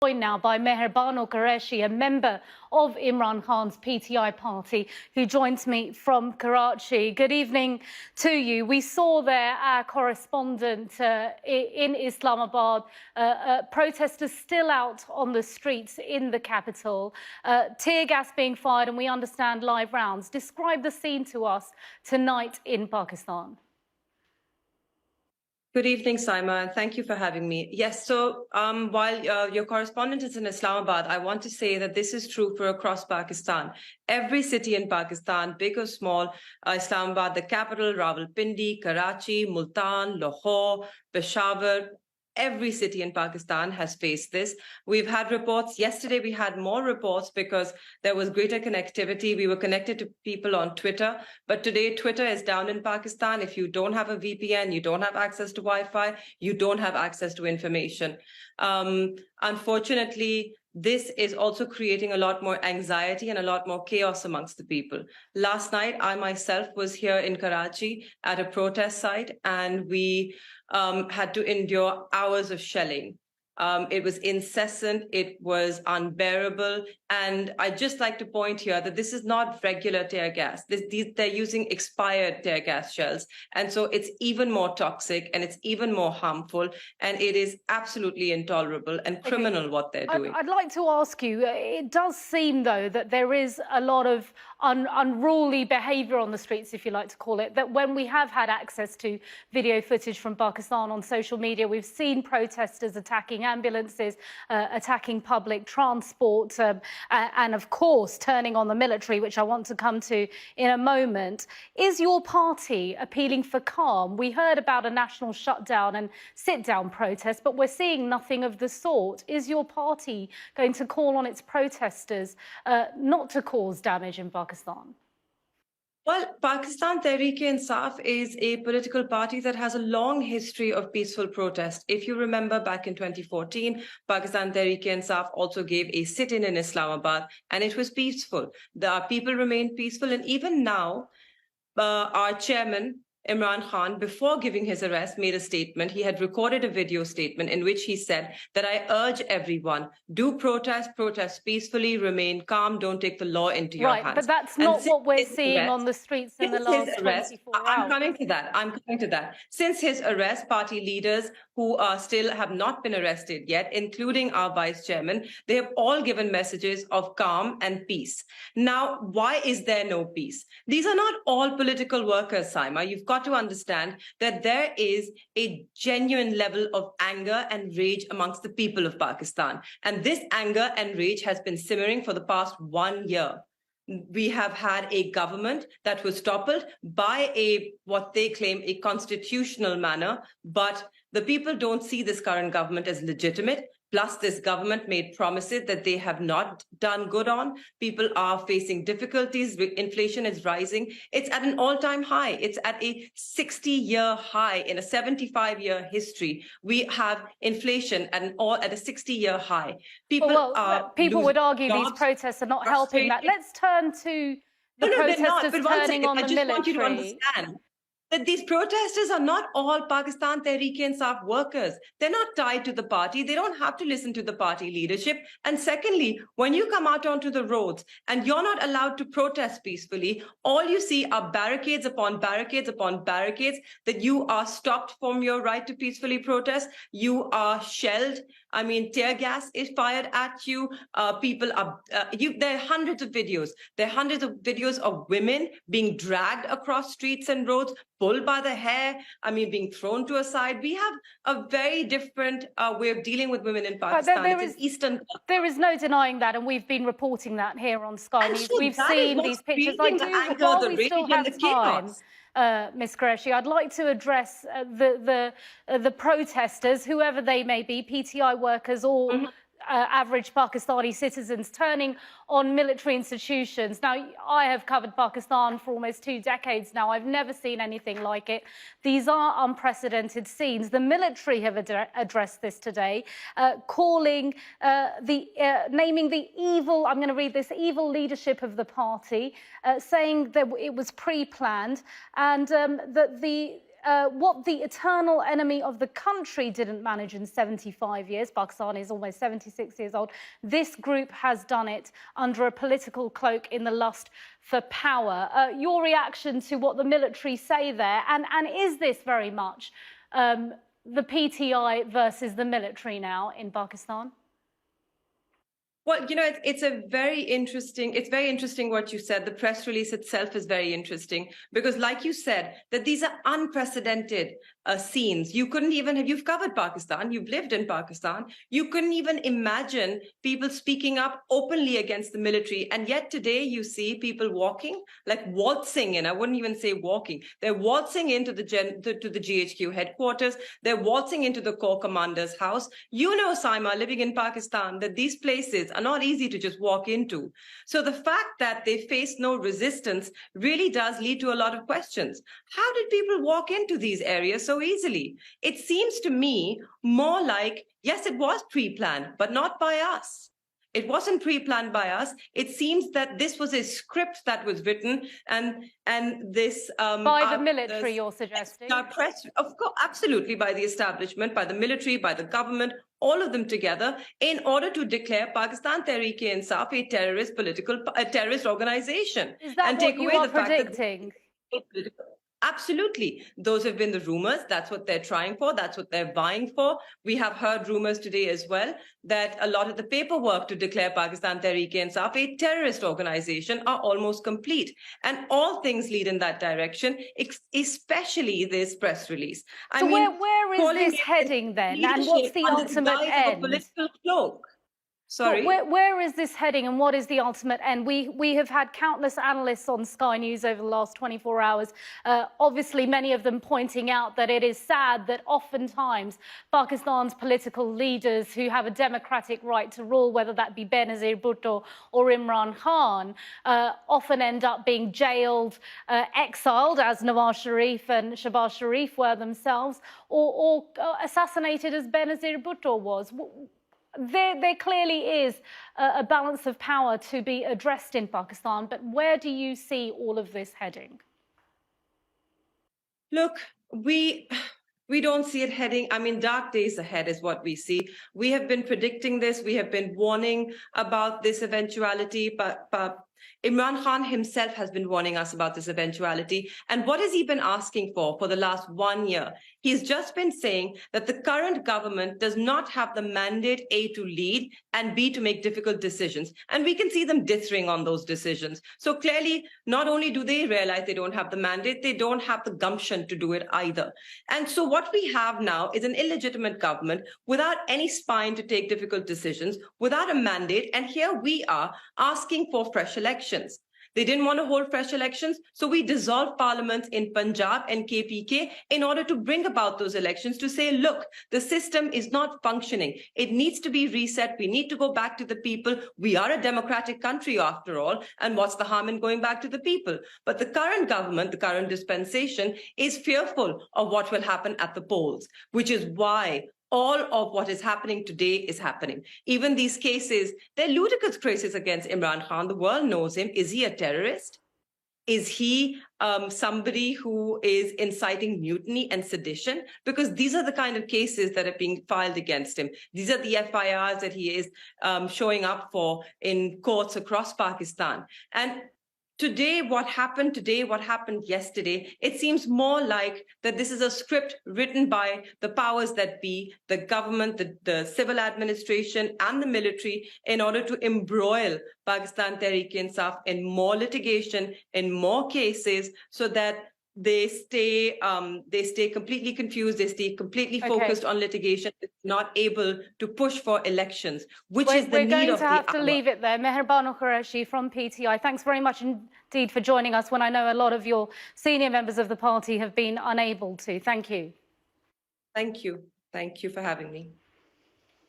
Joined now by Bano Qureshi, a member of Imran Khan's PTI party, who joins me from Karachi. Good evening to you. We saw there our correspondent in Islamabad, protesters still out on the streets in the capital, tear gas being fired, and we understand live rounds. Describe the scene to us tonight in Pakistan. Good evening, Saima, and thank you for having me. Yes, so while your correspondent is in Islamabad, I want to say that this is true for across Pakistan. Every city in Pakistan, big or small, Islamabad, the capital, Rawalpindi, Karachi, Multan, Lahore, Peshawar, every city in Pakistan has faced this. We've had reports. Yesterday, we had more reports because there was greater connectivity. We were connected to people on Twitter. But today, Twitter is down in Pakistan. If you don't have a VPN, you don't have access to Wi-Fi, you don't have access to information. Unfortunately, this is also creating a lot more anxiety and a lot more chaos amongst the people. Last night, I myself was here in Karachi at a protest site, and we had to endure hours of shelling. It was incessant, it was unbearable, and I'd just like to point here that this is not regular tear gas. They're using expired tear gas shells, and so it's even more toxic and it's even more harmful, and it is absolutely intolerable and criminal what they're doing. I'd like to ask you, it does seem, though, that there is a lot of unruly behaviour on the streets, if you like to call it, that when we have had access to video footage from Pakistan on social media, we've seen protesters attacking ambulances, attacking public transport, and of course turning on the military, which I want to come to in a moment. Is your party appealing for calm? We heard about a national shutdown and sit-down protest, but we're seeing nothing of the sort. Is your party going to call on its protesters not to cause damage in Pakistan? Well, Pakistan Tehreek-e-Insaf is a political party that has a long history of peaceful protest. If you remember, back in 2014, Pakistan Tehreek-e-Insaf also gave a sit-in in Islamabad, and it was peaceful. The people remained peaceful, and even now, our chairman, Imran Khan, before giving his arrest, made a statement. He had recorded a video statement in which he said that I urge everyone, do protest peacefully, remain calm, don't take the law into your hands. Right, but that's not what we're seeing on the streets in the last 24 hours. I'm coming to that. Since his arrest, party leaders who still have not been arrested yet, including our vice chairman, they have all given messages of calm and peace. Now, why is there no peace? These are not all political workers, Saima. You've got to understand that there is a genuine level of anger and rage amongst the people of Pakistan. And this anger and rage has been simmering for the past 1 year. We have had a government that was toppled by what they claim a constitutional manner, but the people don't see this current government as legitimate. Plus, this government made promises that they have not done good on. People are facing difficulties. Inflation is rising. It's at an all-time high. It's at a 60-year high in a 75-year history. We have inflation at a 60-year high. People would argue these protests are not helping that. Let's turn to the protesters turning on the military. I just want you to understand that these protesters are not all Pakistan Tehreek-e-Insaf workers. They're not tied to the party. They don't have to listen to the party leadership. And secondly, when you come out onto the roads and you're not allowed to protest peacefully, all you see are barricades upon barricades upon barricades, that you are stopped from your right to peacefully protest. You are shelled. I mean, tear gas is fired at you. People are, there are hundreds of videos. There are hundreds of videos of women being dragged across streets and roads, pulled by the hair, I mean, being thrown to a side. We have a very different way of dealing with women in Pakistan. There is no denying that, and we've been reporting that here on Sky News. We've seen these pictures. While we still have time, Ms. Qureshi, I'd like to address the protesters, whoever they may be, PTI workers or average Pakistani citizens, turning on military institutions. Now, I have covered Pakistan for almost 2 decades now. I've never seen anything like it. These are unprecedented scenes. The military have addressed this today, naming the evil, I'm going to read this, evil leadership of the party, saying that it was pre-planned, and that the what the eternal enemy of the country didn't manage in 75 years, Pakistan is almost 76 years old, this group has done it under a political cloak in the lust for power. Your reaction to what the military say there, and is this very much the PTI versus the military now in Pakistan? Well, you know, it's very interesting what you said. The press release itself is very interesting because, like you said, that these are unprecedented scenes. You couldn't even have, you've covered Pakistan, you've lived in Pakistan, you couldn't even imagine people speaking up openly against the military. And yet today you see people walking, like waltzing in, I wouldn't even say walking, they're waltzing into the GHQ headquarters, they're waltzing into the Corps Commander's house. You know, Saima, living in Pakistan, that these places are not easy to just walk into. So the fact that they face no resistance really does lead to a lot of questions. How did people walk into these areas so easily? It seems to me more like, yes, it was pre-planned, but not by us. It wasn't pre-planned by us. It seems that this was a script that was written, and this by the military, you're suggesting? Press, of course, absolutely, by the establishment, by the military, by the government, all of them together, in order to declare Pakistan Tehreek-e-Insaf a terrorist organization. Is that and what take you away are the fact predicting? that absolutely. Those have been the rumors. That's what they're trying for. That's what they're vying for. We have heard rumors today as well that a lot of the paperwork to declare Pakistan Tehreek-e-Insaf a terrorist organization are almost complete. And all things lead in that direction, especially this press release. So where is this heading then? And what's the ultimate end? Political cloak. Sorry? Where is this heading and what is the ultimate end? We have had countless analysts on Sky News over the last 24 hours, obviously many of them pointing out that it is sad that oftentimes Pakistan's political leaders who have a democratic right to rule, whether that be Benazir Bhutto or Imran Khan, often end up being jailed, exiled, as Nawaz Sharif and Shahbaz Sharif were themselves, or assassinated as Benazir Bhutto was. There clearly is a balance of power to be addressed in Pakistan, but where do you see all of this heading? Look, we don't see it heading. I mean, dark days ahead is what we see. We have been predicting this. We have been warning about this eventuality, but Imran Khan himself has been warning us about this eventuality. And what has he been asking for the last 1 year? He's just been saying that the current government does not have the mandate, A, to lead, and B, to make difficult decisions. And we can see them dithering on those decisions. So clearly, not only do they realize they don't have the mandate, they don't have the gumption to do it either. And so what we have now is an illegitimate government without any spine to take difficult decisions, without a mandate. And here we are asking for fresh elections. They didn't want to hold fresh elections, so we dissolved parliaments in Punjab and KPK in order to bring about those elections to say, look, the system is not functioning. It needs to be reset. We need to go back to the people. We are a democratic country after all, and what's the harm in going back to the people? But the current government, the current dispensation, is fearful of what will happen at the polls, which is why all of what is happening today is happening. Even these cases, they're ludicrous cases against Imran Khan. The world knows him. Is he a terrorist? Is he somebody who is inciting mutiny and sedition? Because these are the kind of cases that are being filed against him. These are the FIRs that he is showing up for in courts across Pakistan. And today, what happened yesterday, it seems more like that this is a script written by the powers that be, the government, the civil administration, and the military, in order to embroil Pakistan Tehreek-e-Insaf in more litigation, in more cases, so that they stay completely confused, they stay completely focused on litigation, not able to push for elections, which is the need of the hour. We're going to have to leave it there. Bano Qureshi from PTI, thanks very much indeed for joining us when I know a lot of your senior members of the party have been unable to. Thank you. Thank you. Thank you for having me.